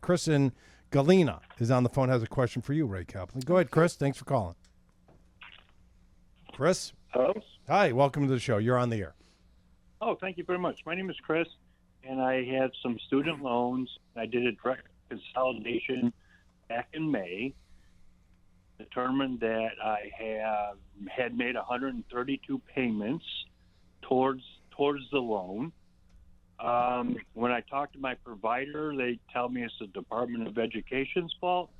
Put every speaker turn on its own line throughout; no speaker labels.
Chris in Galena is on the phone, has a question for you, Rae Kaplan. Go ahead, Chris. Thanks for calling. Chris?
Hello?
Hi, welcome to the show. You're on the air.
Oh, thank you very much. My name is Chris, and I had some student loans. I did a direct consolidation back in May, determined that I had made 132 payments towards the loan. When I talk to my provider, they tell me it's the Department of Education's fault.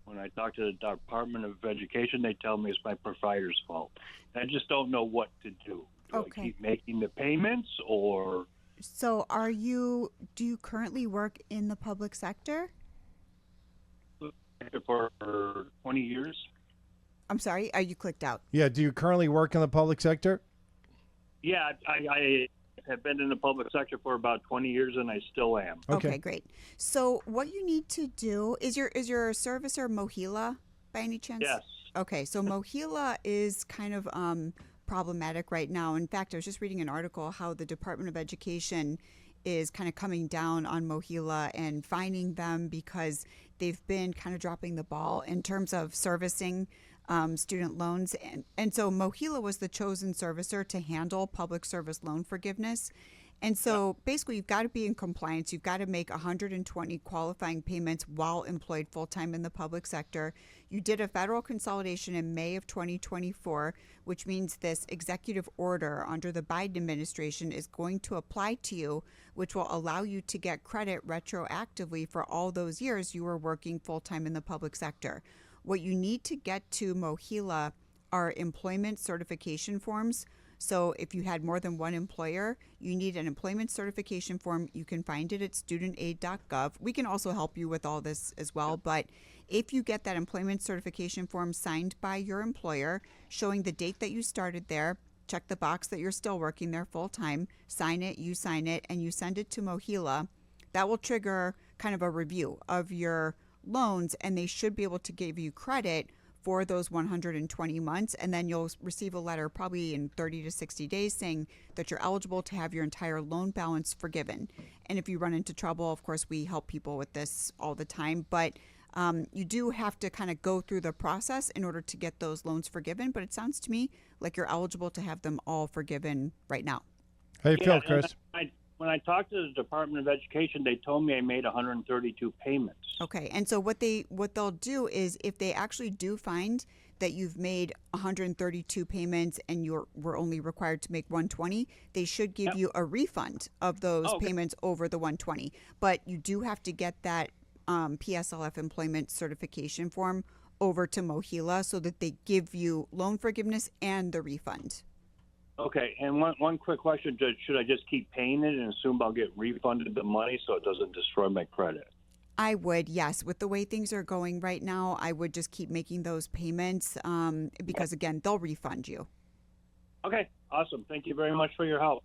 When I talk to the Department of Education, they tell me it's my provider's fault. I just don't know what to do. Do I keep making the payments, or?
So do you currently work in the public sector?
For 20 years.
I'm sorry, are you clicked out?
Yeah, do you currently work in the public sector?
Yeah, I have been in the public sector for about 20 years, and I still am.
Okay, great. So what you need to do is your servicer Mohila by any chance?
Yes.
Okay, so Mohila is kind of problematic right now. In fact, I was just reading an article how the Department of Education is kind of coming down on Mohila and fining them because they've been kind of dropping the ball in terms of servicing student loans. And so Mohila was the chosen servicer to handle public service loan forgiveness. And so basically you've got to be in compliance. You've got to make 120 qualifying payments while employed full-time in the public sector. You did a federal consolidation in May of 2024, which means this executive order under the Biden administration is going to apply to you, which will allow you to get credit retroactively for all those years you were working full-time in the public sector. What you need to get to Mohila are employment certification forms. So if you had more than one employer, you need an employment certification form. You can find it at studentaid.gov. We can also help you with all this as well. But if you get that employment certification form signed by your employer, showing the date that you started there, check the box that you're still working there full time, sign it, you sign it, and you send it to Mohila, that will trigger kind of a review of your loans, and they should be able to give you credit for those 120 months, and then you'll receive a letter probably in 30 to 60 days saying that you're eligible to have your entire loan balance forgiven. And if you run into trouble, of course, we help people with this all the time, but you do have to kind of go through the process in order to get those loans forgiven. But it sounds to me like you're eligible to have them all forgiven right now.
How you feel, Chris?
When I talked to the Department of Education, they told me I made 132 payments.
Okay, and so what they'll do is if they actually do find that you've made 132 payments and we're only required to make 120, they should give you a refund of those payments over the 120. But you do have to get that PSLF employment certification form over to Mohila so that they give you loan forgiveness and the refund.
Okay, and one quick question, Judge. Should I just keep paying it and assume I'll get refunded the money so it doesn't destroy my credit?
I would, yes. With the way things are going right now, I would just keep making those payments because, again, they'll refund you.
Okay, awesome. Thank you very much for your help.